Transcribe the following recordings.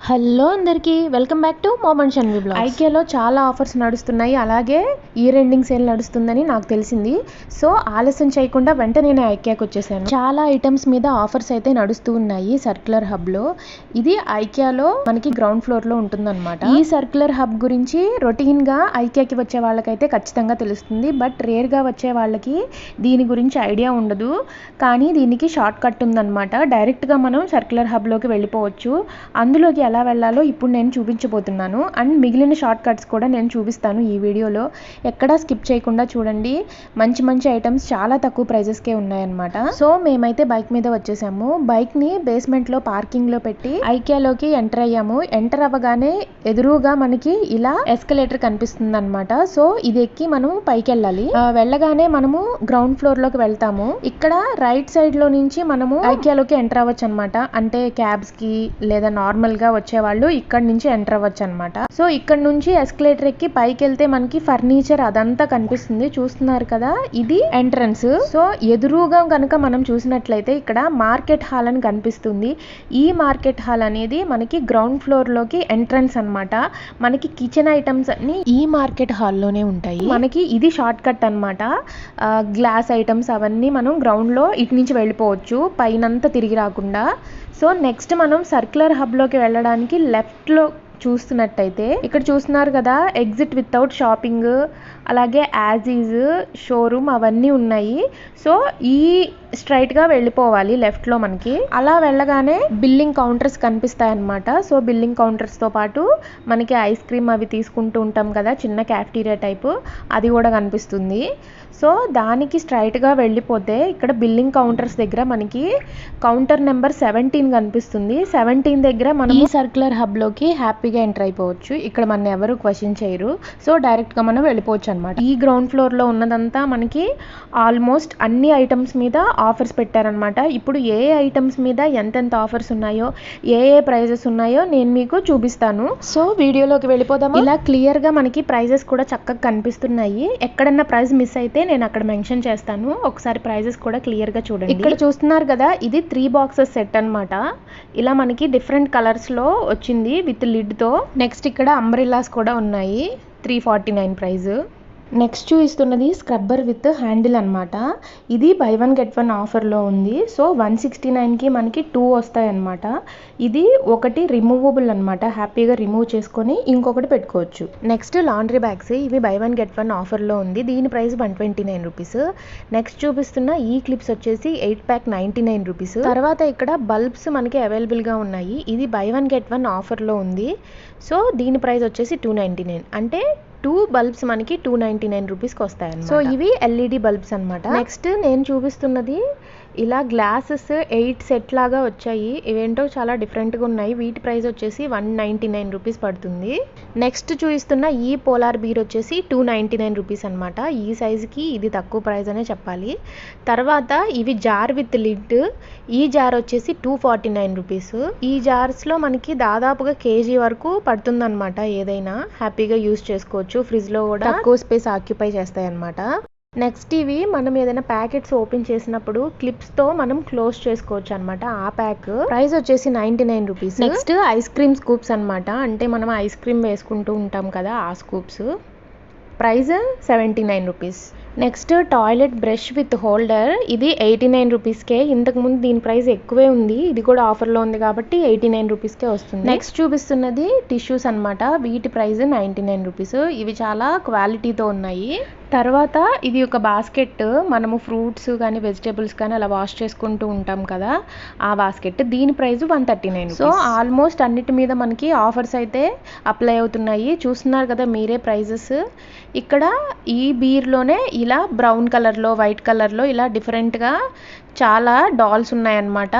Hello అందరికీ welcome back to mom and Shanvi vlogs. ఐకియాలో చాలా ఆఫర్స్ నడుస్తున్నాయి, అలాగే ఇయర్ ఎండింగ్ సేల్ నడుస్తుందని నాకు తెలిసింది. సో ఆలస్యం చేయకుండా వెంటనే నేను ఐకియాకి వచ్చేసాను. చాలా ఐటమ్స్ మీద ఆఫర్స్ అయితే నడుస్తూ ఉన్నాయి సర్క్యులర్ హబ్లో. ఇది ఐకియాలో మనకి గ్రౌండ్ ఫ్లోర్లో ఉంటుందన్నమాట. ఈ సర్క్యులర్ హబ్ గురించి రొటీన్గా ఐకియాకి వచ్చే వాళ్ళకైతే ఖచ్చితంగా తెలుస్తుంది, బట్ రేర్గా వచ్చే వాళ్ళకి దీని గురించి ఐడియా ఉండదు. కానీ దీనికి షార్ట్ కట్ ఉందన్నమాట. డైరెక్ట్గా మనం సర్క్యులర్ హబ్లోకి వెళ్ళిపోవచ్చు. అందులోకి ఎలా వెళ్ళాలో ఇప్పుడు నేను చూపించబోతున్నాను. అండ్ మిగిలిన షార్ట్ కట్స్ కూడా నేను చూపిస్తాను ఈ వీడియోలో. ఎక్కడా స్కిప్ చేయకుండా చూడండి. మంచి మంచి ఐటమ్స్ చాలా తక్కువ ప్రైజెస్కే ఉన్నాయన్నమాట. సో మేమైతే బైక్ మీద వచ్చేసాము. బైక్ని బేస్మెంట్లో పార్కింగ్లో పెట్టి ఐకియాలోకి ఎంటర్ అయ్యాము. ఎంటర్ అవ్వగానే ఎదురుగా మనకి ఇలా ఎస్కలేటర్ కనిపిస్తుంది అనమాట. సో ఇది ఎక్కి మనం పైకి వెళ్ళాలి. వెళ్ళగానే మనము గ్రౌండ్ ఫ్లోర్లోకి వెళ్తాము. ఇక్కడ రైట్ సైడ్లో నుంచి మనము ఐకియాలోకి ఎంటర్ అవ్వచ్చు అనమాట. అంటే క్యాబ్స్కి లేదా నార్మల్గా వచ్చేవాళ్ళు ఇక్కడ నుంచి ఎంటర్ అవ్వచ్చు అనమాట. సో ఇక్కడ నుంచి ఎస్కలేటర్ ఎక్కి పైకి వెళ్తే మనకి ఫర్నిచర్ అదంతా కనిపిస్తుంది. చూస్తున్నారు కదా, ఇది ఎంట్రన్స్. సో ఎదురుగా కనుక మనం చూసినట్లయితే ఇక్కడ మార్కెట్ హాల్ అని కనిపిస్తుంది. ఈ మార్కెట్ హాల్ అనేది మనకి గ్రౌండ్ ఫ్లోర్ లోకి ఎంట్రన్స్ అనమాట. మనకి కిచెన్ ఐటమ్స్ అన్ని ఈ మార్కెట్ హాల్లోనే ఉంటాయి. మనకి ఇది షార్ట్ కట్ అనమాట. గ్లాస్ ఐటమ్స్ అవన్నీ మనం గ్రౌండ్ లో ఇటు నుంచి వెళ్ళిపోవచ్చు, పైనంతా తిరిగి రాకుండా. సో నెక్స్ట్ మనం సర్క్యులర్ హబ్లోకి వెళ్ళడానికి లెఫ్ట్లో చూస్తున్నట్టయితే ఇక్కడ చూస్తున్నారు కదా, ఎగ్జిట్ వితౌట్ షాపింగ్, అలాగే యాజ్ ఈజ్ షోరూమ్ అవన్నీ ఉన్నాయి. సో ఈ స్ట్రైట్గా వెళ్ళిపోవాలి లెఫ్ట్లో మనకి. అలా వెళ్ళగానే బిల్లింగ్ కౌంటర్స్ కనిపిస్తాయి అన్నమాట. సో బిల్లింగ్ కౌంటర్స్తో పాటు మనకి ఐస్ క్రీమ్ అవి తీసుకుంటూ ఉంటాం కదా, చిన్న క్యాఫ్టీరియా టైపు, అది కూడా కనిపిస్తుంది. సో దానికి స్ట్రైట్గా వెళ్ళిపోతే ఇక్కడ బిల్లింగ్ కౌంటర్స్ దగ్గర మనకి కౌంటర్ నెంబర్ 17 కనిపిస్తుంది. 17 దగ్గర మనం ఈ సర్క్యులర్ హబ్లోకి హ్యాపీగా ఎంటర్ అయిపోవచ్చు. ఇక్కడ మన ఎవరు క్వశ్చన్ చేయరు. సో డైరెక్ట్గా మనం వెళ్ళిపోవచ్చు అనమాట. ఈ గ్రౌండ్ ఫ్లోర్లో ఉన్నదంతా మనకి ఆల్మోస్ట్ అన్ని ఐటమ్స్ మీద ఆఫర్స్ పెట్టారనమాట. ఇప్పుడు ఏ ఐటమ్స్ మీద ఎంతెంత ఆఫర్స్ ఉన్నాయో, ఏ ప్రైజెస్ ఉన్నాయో నేను మీకు చూపిస్తాను. సో వీడియోలోకి వెళ్ళిపోదాం. ఇలా క్లియర్గా మనకి ప్రైజెస్ కూడా చక్కగా కనిపిస్తున్నాయి. ఎక్కడన్నా ప్రైస్ మిస్ అయితే నేను అక్కడ మెన్షన్ చేస్తాను. ఒకసారి ప్రైజెస్ కూడా క్లియర్గా చూడండి. ఇక్కడ చూస్తున్నారు కదా, ఇది 3 బాక్సెస్ సెట్ అనమాట. ఇలా మనకి డిఫరెంట్ కలర్స్లో వచ్చింది విత్ లిడ్తో. నెక్స్ట్ ఇక్కడ అంబ్రెల్లాస్ కూడా ఉన్నాయి. 349 ప్రైస్. నెక్స్ట్ చూపిస్తున్నది స్క్రబ్బర్ విత్ హ్యాండిల్ అనమాట. ఇది బై 1 గెట్ 1 ఆఫర్లో ఉంది. సో 169కి మనకి 2 వస్తాయి అనమాట. ఇది ఒకటి రిమూవబుల్ అనమాట, హ్యాపీగా రిమూవ్ చేసుకొని ఇంకొకటి పెట్టుకోవచ్చు. నెక్స్ట్ లాండ్రీ బ్యాగ్స్, ఇవి బై 1 గెట్ 1 ఆఫర్లో ఉంది. దీని ప్రైస్ 129 రూపీస్. నెక్స్ట్ చూపిస్తున్న ఈ క్లిప్స్ వచ్చేసి 8 ప్యాక్ 99 రూపీస్. తర్వాత ఇక్కడ బల్బ్స్ మనకి అవైలబుల్గా ఉన్నాయి. ఇది బై 1 గెట్ 1 ఆఫర్లో ఉంది. సో దీని ప్రైస్ వచ్చేసి 299. అంటే 2 బల్బ్స్ మనకి 299 రూపీస్కి వస్తాయి. సో ఇవి ఎల్ఈడి బల్బ్స్ అనమాట. నెక్స్ట్ నేను చూపిస్తున్నది ఇలా గ్లాసెస్ 8 సెట్ లాగా వచ్చాయి. ఇవేంటో చాలా డిఫరెంట్గా ఉన్నాయి. వీటి ప్రైస్ వచ్చేసి 199 రూపీస్ పడుతుంది. నెక్స్ట్ చూపిస్తున్న ఈ పోలార్ బీర్ వచ్చేసి 299 రూపీస్ అనమాట. ఈ సైజుకి ఇది తక్కువ ప్రైస్ అనే చెప్పాలి. తర్వాత ఇవి జార్ విత్ లిడ్. ఈ జార్ వచ్చేసి 249 రూపీస్. ఈ జార్స్లో మనకి దాదాపుగా కేజీ వరకు పడుతుందన్నమాట. ఏదైనా హ్యాపీగా యూజ్ చేసుకోవచ్చు. ఫ్రిడ్జ్లో కూడా తక్కువ స్పేస్ ఆక్యుపై చేస్తాయి అన్నమాట. నెక్స్ట్ ఇవి మనం ఏదైనా ప్యాకెట్స్ ఓపెన్ చేసినప్పుడు క్లిప్స్తో మనం క్లోజ్ చేసుకోవచ్చు అనమాట. ఆ ప్యాక్ ప్రైస్ వచ్చేసి 99 rupees. Next ice cream scoops అనమాట. అంటే మనం ఐస్ క్రీమ్ వేసుకుంటూ ఉంటాం కదా, ఆ scoops. Price 79 rupees. Next toilet brush with holder. ఇది 89 రూపీస్కే. ఇంతకుముందు దీని ప్రైస్ ఎక్కువే ఉంది. ఇది కూడా ఆఫర్లో ఉంది కాబట్టి 89 రూపీస్కే వస్తుంది. నెక్స్ట్ చూపిస్తున్నది టిష్యూస్ అనమాట. వీటి ప్రైస్ 99 రూపీస్. ఇవి చాలా క్వాలిటీతో ఉన్నాయి. తర్వాత ఇది ఒక బాస్కెట్. మనము ఫ్రూట్స్ కానీ వెజిటేబుల్స్ కానీ అలా వాష్ చేసుకుంటూ ఉంటాం కదా, ఆ బాస్కెట్. దీని ప్రైస్ 139. సో ఆల్మోస్ట్ అన్నిటి మీద మనకి ఆఫర్స్ అయితే అప్లై అవుతున్నాయి. చూస్తున్నారు కదా మీరే ప్రైజెస్. ఇక్కడ ఈ బీర్లోనే ఇలా బ్రౌన్ కలర్లో, వైట్ కలర్లో ఇలా డిఫరెంట్గా చాలా డాల్స్ ఉన్నాయన్నమాట.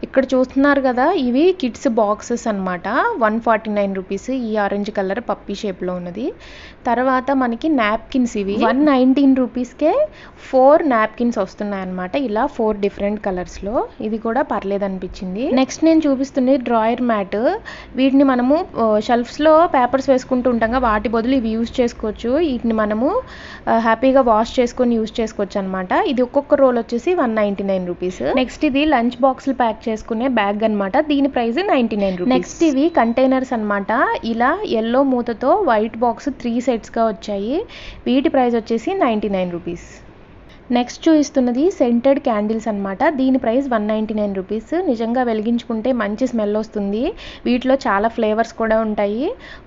ఇక్కడ చూస్తున్నారు కదా, ఇవి కిడ్స్ బాక్సెస్ అనమాట. 149 రూపీస్. ఈ ఆరెంజ్ కలర్ పప్పీ షేప్లో ఉన్నది. తర్వాత మనకి నాప్కిన్స్, ఇవి 119 రూపీస్కే 4 నాప్కిన్స్ వస్తున్నాయి అనమాట. ఇలా 4 డిఫరెంట్ కలర్స్లో. ఇది కూడా పర్లేదు అనిపించింది. నెక్స్ట్ నేను చూపిస్తుంది డ్రాయర్ మ్యాట్. వీటిని మనము షెల్ఫ్స్లో పేపర్స్ వేసుకుంటూ ఉంటాం కదా, వాటి బదులు ఇవి యూజ్ చేసుకోవచ్చు. వీటిని మనము హ్యాపీగా వాష్ చేసుకొని యూజ్ చేసుకోవచ్చు అనమాట. ఇది ఒక్కొక్క రోల్ వచ్చేసి 199 రూపీస్. నెక్స్ట్ ఇది లంచ్ బాక్స్లు ప్యాక్ చేసుకునే బ్యాగ్ అనమాట. దీని ప్రైస్ 99 రూపీస్. నెక్స్ట్ ఇవి కంటైనర్స్ అనమాట. ఇలా ఎల్లో మూతతో వైట్ బాక్స్ 3 సెట్స్గా వచ్చాయి. వీటి ప్రైస్ వచ్చేసి 99 రూపీస్. నెక్స్ట్ చూపిస్తున్నది సెంటెడ్ క్యాండిల్స్ అనమాట. దీని ప్రైస్ 199 రూపీస్. నిజంగా వెలిగించుకుంటే మంచి స్మెల్ వస్తుంది. వీటిలో చాలా ఫ్లేవర్స్ కూడా ఉంటాయి,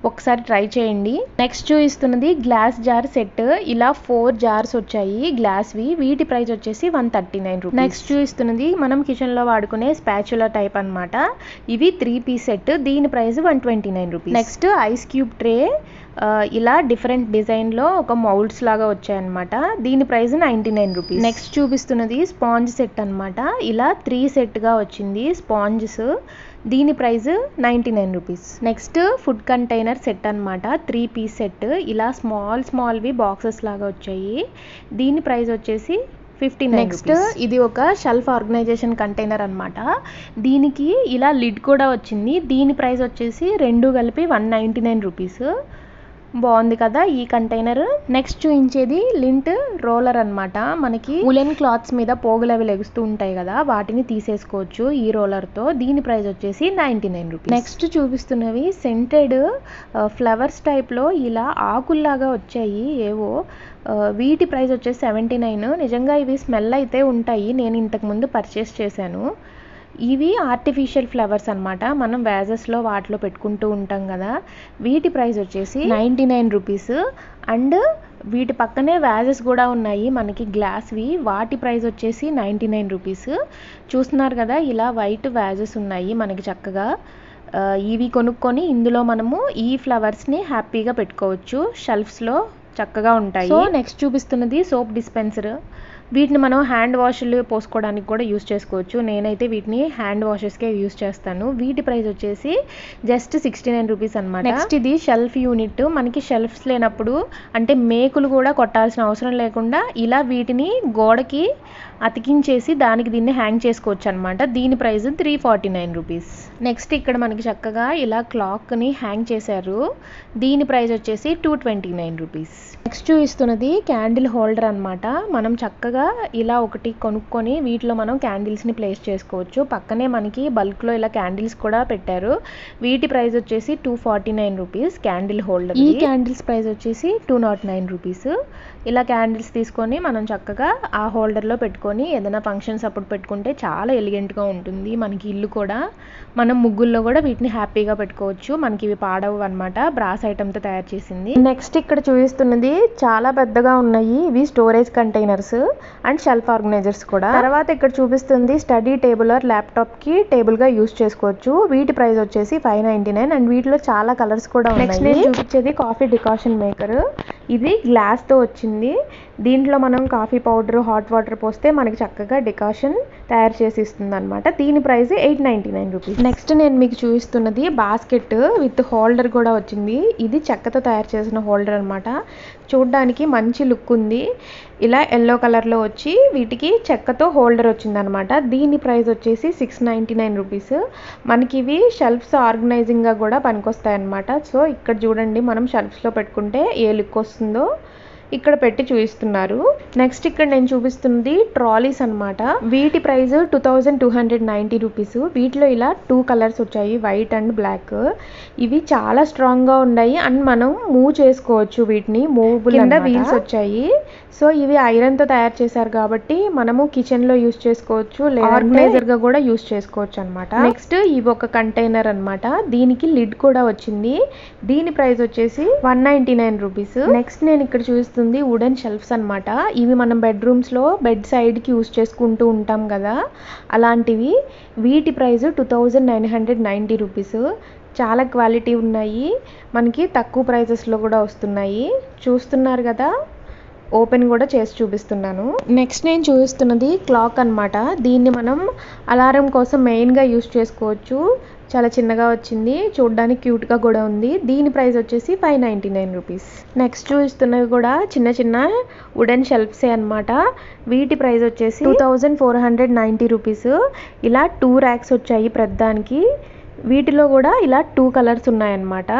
ఒకసారి ట్రై చేయండి. నెక్స్ట్ చూపిస్తున్నది గ్లాస్ జార్ సెట్. ఇలా 4 జార్స్ వచ్చాయి గ్లాస్వి. వీటి ప్రైస్ వచ్చేసి 139 రూపీస్. నెక్స్ట్ చూపిస్తున్నది మనం కిచెన్లో వాడుకునే స్పాచులా టైప్ అనమాట. ఇవి 3 పీస్ సెట్. దీని price 129 rupees. Next ice cube tray. ఇలా డిఫరెంట్ డిజైన్లో ఒక మౌల్డ్స్ లాగా వచ్చాయన్నమాట. దీని ప్రైస్ 99 రూపీస్. నెక్స్ట్ చూపిస్తున్నది స్పాంజ్ సెట్ అనమాట. ఇలా 3 సెట్గా వచ్చింది స్పాంజెస్. దీని price 99 rupees. Next food container set అనమాట. 3 పీస్ సెట్. ఇలా స్మాల్వి బాక్సెస్ లాగా వచ్చాయి. దీని ప్రైస్ వచ్చేసి 59. నెక్స్ట్ ఇది ఒక షెల్ఫ్ ఆర్గనైజేషన్ కంటైనర్ అనమాట. దీనికి ఇలా లిడ్ కూడా వచ్చింది. దీని ప్రైస్ వచ్చేసి 2 కలిపి 199 రూపీస్. బాగుంది కదా ఈ కంటైనర్. నెక్స్ట్ చూపించేది లింట్ రోలర్ అనమాట. మనకి ఉలెన్ క్లాత్స్ మీద పోగులు అవి లెగుస్తూ ఉంటాయి కదా, వాటిని తీసేసుకోవచ్చు ఈ రోలర్తో. దీని ప్రైస్ వచ్చేసి 99 రూపీస్. నెక్స్ట్ చూపిస్తున్నవి సెంటెడ్ ఫ్లవర్స్ టైప్లో ఇలా ఆకుల్లాగా వచ్చాయి ఏవో. వీటి ప్రైస్ వచ్చేసి 79. నిజంగా ఇవి స్మెల్ అయితే ఉంటాయి. నేను ఇంతకుముందు పర్చేస్ చేశాను. ఇవి ఆర్టిఫిషియల్ ఫ్లవర్స్ అనమాట. మనం వ్యాజెస్లో వాటిలో పెట్టుకుంటూ ఉంటాం కదా. వీటి ప్రైస్ వచ్చేసి 99 రూపీస్. అండ్ వీటి పక్కనే వ్యాజెస్ కూడా ఉన్నాయి మనకి గ్లాస్వి. వాటి ప్రైస్ వచ్చేసి 99 రూపీస్. చూస్తున్నారు కదా ఇలా వైట్ వ్యాజెస్ ఉన్నాయి మనకి చక్కగా. ఇవి కొనుక్కొని ఇందులో మనము ఈ ఫ్లవర్స్ని హ్యాపీగా పెట్టుకోవచ్చు. షెల్ఫ్స్లో చక్కగా ఉంటాయి. సో నెక్స్ట్ చూపిస్తున్నది సోప్ డిస్పెన్సర్. వీటిని మనం హ్యాండ్ వాష్లు పోసుకోవడానికి కూడా యూస్ చేసుకోవచ్చు. నేనైతే వీటిని హ్యాండ్ వాషెస్కే యూస్ చేస్తాను. వీటి ప్రైస్ వచ్చేసి జస్ట్ 69 రూపీస్ అనమాట. నెక్స్ట్ ఇది షెల్ఫ్ యూనిట్. మనకి షెల్ఫ్స్ లేనప్పుడు అంటే మేకులు కూడా కొట్టాల్సిన అవసరం లేకుండా ఇలా వీటిని గోడకి అతికించేసి దానికి దీన్ని హ్యాంగ్ చేసుకోవచ్చు అనమాట. దీని ప్రైస్ 349 రూపీస్. నెక్స్ట్ ఇక్కడ మనకి చక్కగా ఇలా క్లాక్ని హ్యాంగ్ చేశారు. దీని ప్రైస్ వచ్చేసి 229 రూపీస్. నెక్స్ట్ చూపిస్తున్నది క్యాండిల్ హోల్డర్ అనమాట. మనం చక్కగా ఇలా ఒకటి కొనుక్కొని వీటిలో మనం క్యాండిల్స్ని ప్లేస్ చేసుకోవచ్చు. పక్కనే మనకి బల్క్లో ఇలా క్యాండిల్స్ కూడా పెట్టారు. వీటి ప్రైస్ వచ్చేసి 249 రూపీస్ క్యాండిల్ హోల్డర్. ఈ క్యాండిల్స్ ప్రైస్ వచ్చేసి 209 రూపీస్. ఇలా క్యాండిల్స్ తీసుకొని మనం చక్కగా ఆ హోల్డర్లో పెట్టుకొని ఏదైనా ఫంక్షన్స్ అప్పుడు పెట్టుకుంటే చాలా ఎలిగెంట్గా ఉంటుంది మనకి ఇల్లు కూడా. మనం ముగ్గుల్లో కూడా వీటిని హ్యాపీగా పెట్టుకోవచ్చు. మనకి ఇవి పాడవు అనమాట, బ్రాస్ ఐటమ్తో తయారు చేసింది. నెక్స్ట్ ఇక్కడ చూపిస్తున్నది చాలా పెద్దగా ఉన్నాయి. ఇవి storage containers and shelf organisers కూడా. తర్వాత ఇక్కడ చూపిస్తుంది స్టడీ టేబుల్ ఆర్ ల్యాప్టాప్కి టేబుల్గా యూస్ చేసుకోవచ్చు. వీటి ప్రైస్ వచ్చేసి 599. అండ్ వీటిలో చాలా కలర్స్ కూడా ఉన్నాయి. నెక్స్ట్ నేను చూపించేది కాఫీ డికాషన్ మేకర్. ఇది గ్లాస్తో వచ్చింది. దీంట్లో మనం కాఫీ పౌడర్ హాట్ వాటర్ పోస్తే మనకి చక్కగా డికాషన్ తయారు చేసి ఇస్తుంది అనమాట. దీని ప్రైస్ 899 రూపీస్. నెక్స్ట్ నేను మీకు చూపిస్తున్నది బాస్కెట్ విత్ హోల్డర్ కూడా వచ్చింది. ఇది చెక్కతో తయారు చేసిన హోల్డర్ అనమాట. చూడ్డానికి మంచి లుక్ ఉంది. ఇలా ఎల్లో కలర్లో వచ్చి వీటికి చెక్కతో హోల్డర్ వచ్చిందనమాట. దీని ప్రైస్ వచ్చేసి 699 రూపీస్. మనకి ఇవి షెల్ఫ్స్ ఆర్గనైజింగ్గా కూడా పనికొస్తాయి అనమాట. సో ఇక్కడ చూడండి మనం షెల్ఫ్స్లో పెట్టుకుంటే ఏ లుక్ వస్తుందో ఇక్కడ పెట్టి చూపిస్తున్నారు. నెక్స్ట్ ఇక్కడ నేను చూపిస్తున్నది ట్రాలీస్ అనమాట. వీటి ప్రైస్ 2290 రూపీస్. వీటిలో ఇలా 2 కలర్స్ వచ్చాయి, వైట్ అండ్ బ్లాక్. ఇవి చాలా స్ట్రాంగ్గా ఉన్నాయి అండ్ మనం మూవ్ చేసుకోవచ్చు. వీటిని మూవబుల్ కింద వీల్స్ వచ్చాయి. సో ఇవి ఐరన్తో తయారు చేశారు కాబట్టి మనము కిచెన్లో యూస్ చేసుకోవచ్చు, ఆర్గనైజర్గా కూడా యూస్ చేసుకోవచ్చు అనమాట. నెక్స్ట్ ఇవి ఒక కంటైనర్ అనమాట. దీనికి లిడ్ కూడా వచ్చింది. దీని ప్రైస్ వచ్చేసి 199 రూపీస్. నెక్స్ట్ నేను ఇక్కడ చూపిస్తుంది వుడెన్ షెల్ఫ్స్ అనమాట. ఇవి మనం బెడ్రూమ్స్లో బెడ్ సైడ్కి యూస్ చేసుకుంటూ ఉంటాం కదా, అలాంటివి. వీటి ప్రైస్ 2990 రూపీస్. చాలా క్వాలిటీ ఉన్నాయి, మనకి తక్కువ ప్రైజెస్లో కూడా వస్తున్నాయి. చూస్తున్నారు కదా, ఓపెన్ కూడా చేసి చూపిస్తున్నాను. నెక్స్ట్ నేను చూపిస్తున్నది క్లాక్ అనమాట. దీన్ని మనం అలారం కోసం మెయిన్గా యూస్ చేసుకోవచ్చు. చాలా చిన్నగా వచ్చింది, చూడడానికి క్యూట్గా కూడా ఉంది. దీని ప్రైస్ వచ్చేసి 599 రూపీస్. నెక్స్ట్ చూపిస్తున్నవి కూడా చిన్న చిన్న వుడెన్ షెల్ఫ్సే అనమాట. వీటి ప్రైస్ వచ్చేసి 2490 రూపీస్. ఇలా 2 ర్యాక్స్ వచ్చాయి ప్రతిదానికి. వీటిలో కూడా ఇలా 2 కలర్స్ ఉన్నాయన్నమాట.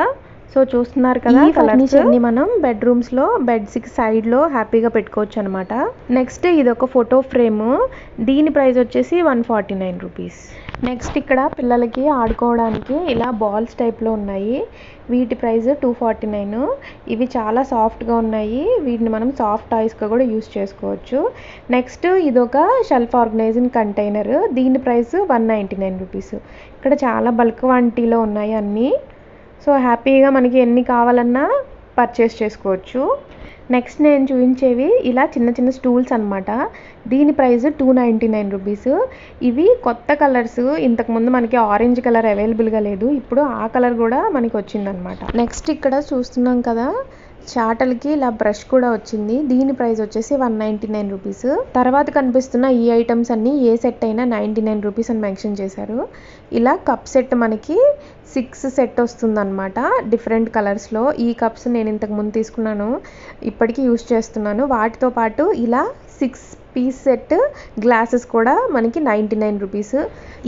సో చూస్తున్నారు కదా, ఈ ఫర్నిచర్ని మనం బెడ్రూమ్స్లో బెడ్స్కి సైడ్లో హ్యాపీగా పెట్టుకోవచ్చు అనమాట. నెక్స్ట్ ఇది ఒక ఫోటో ఫ్రేమ్. దీని ప్రైస్ వచ్చేసి 149 రూపీస్. నెక్స్ట్ ఇక్కడ పిల్లలకి ఆడుకోవడానికి ఇలా బాల్స్ టైప్లో ఉన్నాయి. వీటి ప్రైస్ 249. ఇవి చాలా సాఫ్ట్గా ఉన్నాయి. వీటిని మనం సాఫ్ట్ టాయ్స్గా కూడా యూస్ చేసుకోవచ్చు. నెక్స్ట్ ఇదొక షెల్ఫ్ ఆర్గనైజింగ్ కంటైనర్. దీని ప్రైస్ 199 రూపీస్. ఇక్కడ చాలా బల్క్ క్వాంటిటీలో ఉన్నాయి అన్నీ. సో హ్యాపీగా మనకి ఎన్ని కావాలన్నా పర్చేస్ చేసుకోవచ్చు. నెక్స్ట్ నేను చూపించేవి ఇలా చిన్న చిన్న స్టూల్స్ అనమాట. దీని ప్రైస్ 299 రూపీస్. ఇవి కొత్త కలర్స్. ఇంతకుముందు మనకి ఆరెంజ్ కలర్ అవైలబుల్గా లేదు, ఇప్పుడు ఆ కలర్ కూడా మనకి వచ్చిందనమాట. నెక్స్ట్ ఇక్కడ చూస్తున్నాం కదా, చాటలకి ఇలా బ్రష్ కూడా వచ్చింది. దీని ప్రైస్ వచ్చేసి 199 రూపీస్. తర్వాత కనిపిస్తున్న ఈ ఐటమ్స్ అన్నీ ఏ సెట్ అయినా 99 రూపీస్ అని మెన్షన్ చేశారు. ఇలా కప్ సెట్ మనకి 6 సెట్ వస్తుందన్నమాట డిఫరెంట్ కలర్స్లో. ఈ కప్స్ నేను ఇంతకు ముందు తీసుకున్నాను, ఇప్పటికీ యూస్ చేస్తున్నాను. వాటితో పాటు ఇలా 6 పీస్ సెట్ గ్లాసెస్ కూడా మనకి 99 రూపీస్.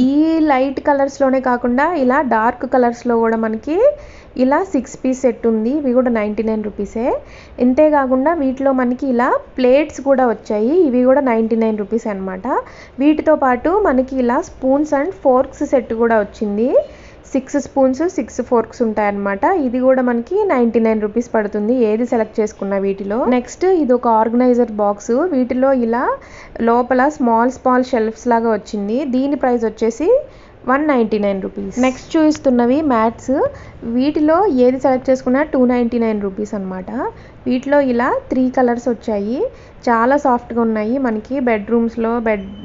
ఈ లైట్ కలర్స్లోనే కాకుండా ఇలా డార్క్ కలర్స్లో కూడా మనకి ఇలా 6 పీస్ సెట్ ఉంది. ఇవి కూడా 99 రూపీసే. ఇంతేకాకుండా వీటిలో మనకి ఇలా ప్లేట్స్ కూడా వచ్చాయి. ఇవి కూడా 99 రూపీస్ అనమాట. వీటితో పాటు మనకి ఇలా స్పూన్స్ అండ్ ఫోర్క్స్ సెట్ కూడా వచ్చింది. 6 స్పూన్స్ 6 ఫోర్క్స్ ఉంటాయన్నమాట. ఇది కూడా మనకి 99 రూపీస్ పడుతుంది, ఏది సెలెక్ట్ చేసుకున్న వీటిలో. నెక్స్ట్ ఇది ఒక ఆర్గనైజర్ బాక్స్. వీటిలో ఇలా లోపల స్మాల్ షెల్ఫ్స్ లాగా వచ్చింది. దీని ప్రైస్ వచ్చేసి 199 రూపీస్. Next చూపిస్తున్నవి mats. వీటిలో ఏది సెలెక్ట్ చేసుకున్నా 299 రూపీస్ అనమాట. వీటిలో ఇలా 3 కలర్స్ వచ్చాయి. చాలా సాఫ్ట్గా ఉన్నాయి. మనకి బెడ్రూమ్స్లో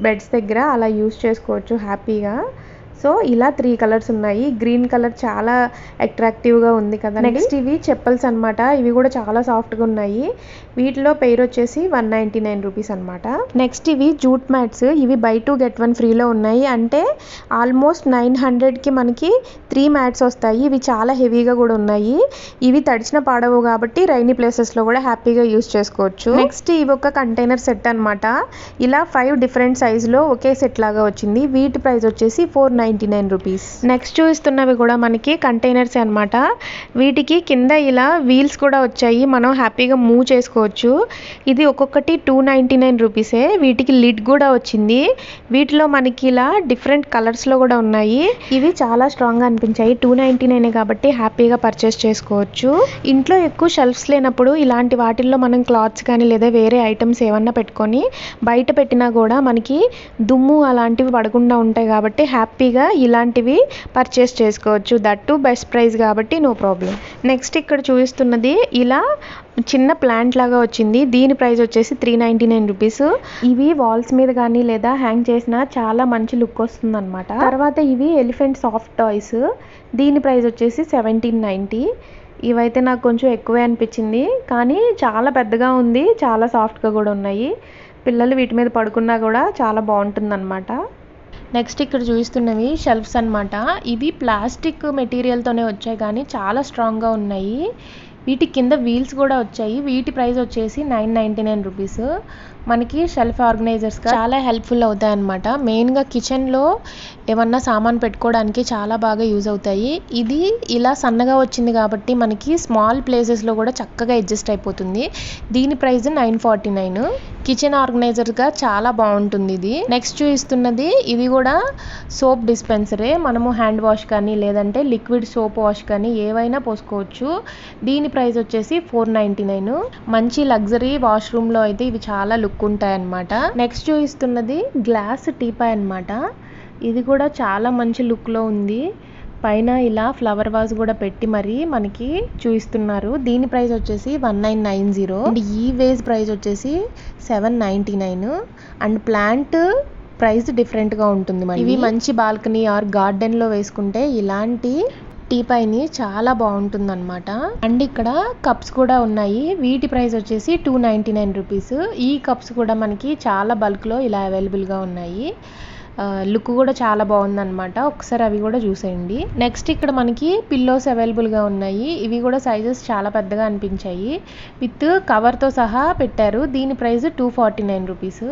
బెడ్స్ దగ్గర అలా యూస్ చేసుకోవచ్చు హ్యాపీగా. సో ఇలా 3 కలర్స్ ఉన్నాయి. గ్రీన్ కలర్ చాలా అట్రాక్టివ్గా ఉంది కదా. నెక్స్ట్ ఇవి చెప్పల్స్ అనమాట. ఇవి కూడా చాలా సాఫ్ట్గా ఉన్నాయి. వీటిలో పెయిర్ వచ్చేసి 199 రూపీస్ అనమాట. నెక్స్ట్ ఇవి జూట్ మ్యాట్స్. ఇవి బై 2 get 1 ఫ్రీలో ఉన్నాయి. అంటే ఆల్మోస్ట్ 900కి మనకి 3 మ్యాట్స్ వస్తాయి. ఇవి చాలా హెవీగా కూడా ఉన్నాయి. ఇవి తడిచిన పాడవు కాబట్టి రైనీ ప్లేసెస్లో కూడా హ్యాపీగా యూస్ చేసుకోవచ్చు. నెక్స్ట్ ఇవి ఒక కంటైనర్ సెట్ అనమాట. ఇలా 5 డిఫరెంట్ సైజులో ఒకే సెట్ లాగా వచ్చింది. వీటి ప్రైస్ వచ్చేసి 499 రూపీస్. నెక్స్ట్ చూస్తున్నవి కూడా మనకి కంటైనర్స్ అనమాట. వీటికి కింద ఇలా వీల్స్ కూడా వచ్చాయి. మనం హ్యాపీగా మూవ్ చేసుకోవచ్చు. ఇది ఒక్కొక్కటి 299 రూపీసే. వీటికి లిడ్ కూడా వచ్చింది. వీటిలో మనకి ఇలా డిఫరెంట్ కలర్స్లో కూడా ఉన్నాయి. ఇవి చాలా స్ట్రాంగ్గా అనిపించాయి. 299 కాబట్టి హ్యాపీగా పర్చేస్ చేసుకోవచ్చు. ఇంట్లో ఎక్కువ షెల్ఫ్స్ లేనప్పుడు ఇలాంటి వాటిల్లో మనం క్లాత్స్ కానీ లేదా వేరే ఐటమ్స్ ఏమన్నా పెట్టుకొని బయట పెట్టినా కూడా మనకి దుమ్ము అలాంటివి పడకుండా ఉంటాయి కాబట్టి హ్యాపీగా ఇలాంటివి పర్చేస్ చేసుకోవచ్చు. దట్టు బెస్ట్ ప్రైస్ కాబట్టి నో ప్రాబ్లం. నెక్స్ట్ ఇక్కడ చూపిస్తున్నది ఇలా చిన్న ప్లాంట్ లాగా వచ్చింది. దీని ప్రైస్ వచ్చేసి 399 రూపీస్. ఇవి వాల్స్ మీద కానీ లేదా హ్యాంగ్ చేసినా చాలా మంచి లుక్ వస్తుంది అనమాట. తర్వాత ఇవి ఎలిఫెంట్ సాఫ్ట్ టాయ్స్. దీని ప్రైస్ వచ్చేసి 1790. ఇవైతే నాకు కొంచెం ఎక్కువే అనిపించింది, కానీ చాలా పెద్దగా ఉంది, చాలా సాఫ్ట్గా కూడా ఉన్నాయి. పిల్లలు వీటి మీద పడుకున్నా కూడా చాలా బాగుంటుంది అనమాట. నెక్స్ట్ ఇక్కడ చూపిస్తున్నవి షెల్ఫ్స్ అనమాట. ఇవి ప్లాస్టిక్ మెటీరియల్తోనే వచ్చాయి కానీ చాలా స్ట్రాంగ్గా ఉన్నాయి. వీటి కింద వీల్స్ కూడా వచ్చాయి. వీటి ప్రైస్ వచ్చేసి 999 రూపీస్. మనకి షెల్ఫ్ ఆర్గనైజర్స్గా చాలా హెల్ప్ఫుల్ అవుతాయి అన్నమాట. మెయిన్గా కిచెన్లో ఏమన్నా సామాన్ పెట్టుకోవడానికి చాలా బాగా యూజ్ అవుతాయి. ఇది ఇలా సన్నగా వచ్చింది కాబట్టి మనకి స్మాల్ ప్లేసెస్లో కూడా చక్కగా అడ్జస్ట్ అయిపోతుంది. దీని ప్రైస్ 949. కిచెన్ ఆర్గనైజర్గా చాలా బాగుంటుంది ఇది. నెక్స్ట్ చూపిస్తున్నది ఇది కూడా సోప్ డిస్పెన్సరే. మనము హ్యాండ్ వాష్ కానీ లేదంటే లిక్విడ్ సోప్ వాష్ కానీ ఏవైనా పోసుకోవచ్చు. దీని ప్రైస్ వచ్చేసి 499. మంచి లగ్జరీ వాష్రూమ్లో అయితే ఇవి చాలా లుక్ ఉంటాయి అన్నమాట. నెక్స్ట్ చూపిస్తున్నది గ్లాస్ టీపాయ్ అన్నమాట. ఇది కూడా చాలా మంచి లుక్లో ఉంది. పైన ఇలా ఫ్లవర్ వాజ్ కూడా పెట్టి మరి మనకి చూపిస్తున్నారు. దీని ప్రైస్ వచ్చేసి 1990. అండ్ ఈ వేజ్ ప్రైస్ వచ్చేసి 799. అండ్ ప్లాంట్ ప్రైస్ డిఫరెంట్గా ఉంటుంది. ఇవి మంచి బాల్కనీ ఆర్ గార్డెన్లో వేసుకుంటే ఇలాంటి టీపాయ్ని చాలా బాగుంటుంది అనమాట. అండ్ ఇక్కడ కప్స్ కూడా ఉన్నాయి. వీటి ప్రైస్ వచ్చేసి 299 రూపీస్. ఈ కప్స్ కూడా మనకి చాలా బల్క్లో ఇలా అవైలబుల్గా ఉన్నాయి. లుక్ కూడా చాలా బాగుందన్నమాట. ఒకసారి అవి కూడా చూసేయండి. నెక్స్ట్ ఇక్కడ మనకి పిల్లోస్ అవైలబుల్గా ఉన్నాయి. ఇవి కూడా సైజెస్ చాలా పెద్దగా అనిపించాయి. విత్ కవర్తో సహా పెట్టారు. దీని ప్రైస్ 249 రూపీస్.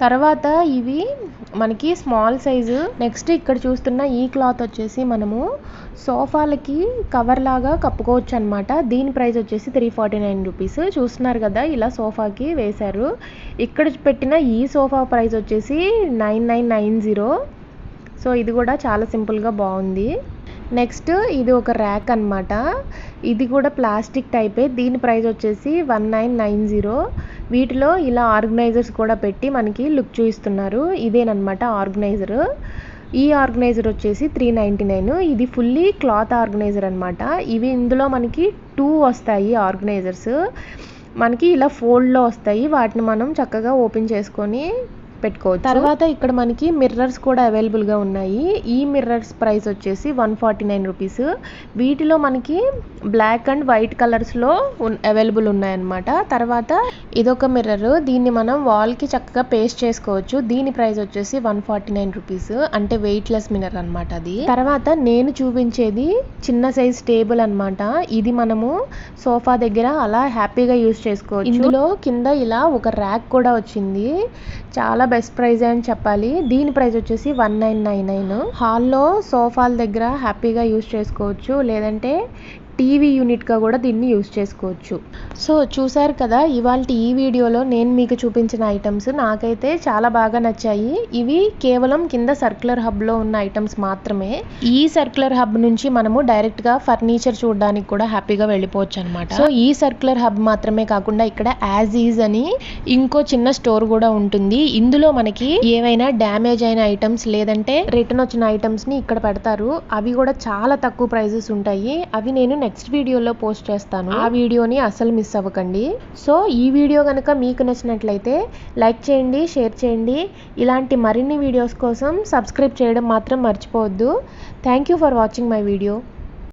తర్వాత ఇవి మనకి స్మాల్ సైజు. నెక్స్ట్ ఇక్కడ చూస్తున్న ఈ క్లాత్ వచ్చేసి మనము సోఫాలకి కవర్ లాగా కప్పుకోవచ్చు అనమాట. దీని ప్రైస్ వచ్చేసి 349 రూపీస్. చూస్తున్నారు కదా ఇలా సోఫాకి వేశారు. ఇక్కడ పెట్టిన ఈ సోఫా ప్రైస్ వచ్చేసి 9990. సో ఇది కూడా చాలా సింపుల్గా బాగుంది. నెక్స్ట్ ఇది ఒక ర్యాక్ అన్నమాట. ఇది కూడా ప్లాస్టిక్ టైపే. దీని ప్రైస్ వచ్చేసి 1990. వీటిలో ఇలా ఆర్గనైజర్స్ కూడా పెట్టి మనకి లుక్ చూపిస్తున్నారు. ఇదేనమాట ఆర్గనైజర్. ఈ ఆర్గనైజర్ వచ్చేసి 399. ఇది ఫుల్లీ క్లాత్ ఆర్గనైజర్ అనమాట. ఇందులో మనకి 2 వస్తాయి ఆర్గనైజర్స్. మనకి ఇలా ఫోల్డ్లో వస్తాయి. వాటిని మనం చక్కగా ఓపెన్ చేసుకొని పెట్టుకోవచ్చు. తర్వాత ఇక్కడ మనకి మిర్రర్స్ కూడా అవైలబుల్గా ఉన్నాయి. ఈ మిర్రర్స్ ప్రైస్ వచ్చేసి 149 రూపీస్. వీటిలో మనకి బ్లాక్ అండ్ వైట్ కలర్స్లో అవైలబుల్ ఉన్నాయన్నమాట. తర్వాత ఇదొక మిర్రర్. దీన్ని మనం వాల్కి చక్కగా పేస్ట్ చేసుకోవచ్చు. దీని ప్రైస్ వచ్చేసి 149 రూపీస్. అంటే వెయిట్లెస్ మిర్రర్ అనమాట అది. తర్వాత నేను చూపించేది చిన్న సైజ్ టేబుల్ అనమాట. ఇది మనము సోఫా దగ్గర అలా హ్యాపీగా యూజ్ చేసుకోవచ్చు. ఇందులో కింద ఇలా ఒక ర్యాక్ కూడా వచ్చింది. చాలా బెస్ట్ ప్రైజ్ అని చెప్పాలి. దీని ప్రైస్ వచ్చేసి 1999. హాల్లో సోఫాల దగ్గర హ్యాపీగా యూజ్ చేసుకోవచ్చు. లేదంటే టీవీ యూనిట్గా కూడా దీన్ని యూజ్ చేసుకోవచ్చు. సో చూసారు కదా, ఇవాళ ఈ వీడియోలో నేను మీకు చూపించిన ఐటమ్స్ నాకైతే చాలా బాగా నచ్చాయి. ఇవి కేవలం కింద సర్క్యులర్ హబ్లో ఉన్న ఐటమ్స్ మాత్రమే. ఈ సర్క్యులర్ హబ్ నుంచి మనము డైరెక్ట్గా ఫర్నిచర్ చూడడానికి కూడా హ్యాపీగా వెళ్ళిపోవచ్చు అనమాట. సో ఈ సర్క్యులర్ హబ్ మాత్రమే కాకుండా ఇక్కడ యాజ్ ఈజ్ అని ఇంకో చిన్న స్టోర్ కూడా ఉంటుంది. ఇందులో మనకి ఏవైనా డ్యామేజ్ అయిన ఐటమ్స్ లేదంటే రిటర్న్ వచ్చిన ఐటమ్స్ని ఇక్కడ పెడతారు. అవి కూడా చాలా తక్కువ ప్రైజెస్ ఉంటాయి. అవి నేను నెక్స్ట్ వీడియోలో పోస్ట్ చేస్తాను. ఆ వీడియోని అసలు మిస్ అవ్వకండి. సో ఈ వీడియో కనుక మీకు నచ్చినట్లయితే లైక్ చేయండి, షేర్ చేయండి. ఇలాంటి మరిన్ని వీడియోస్ కోసం సబ్స్క్రైబ్ చేయడం మాత్రం మర్చిపోవద్దు. Thank you for watching my video.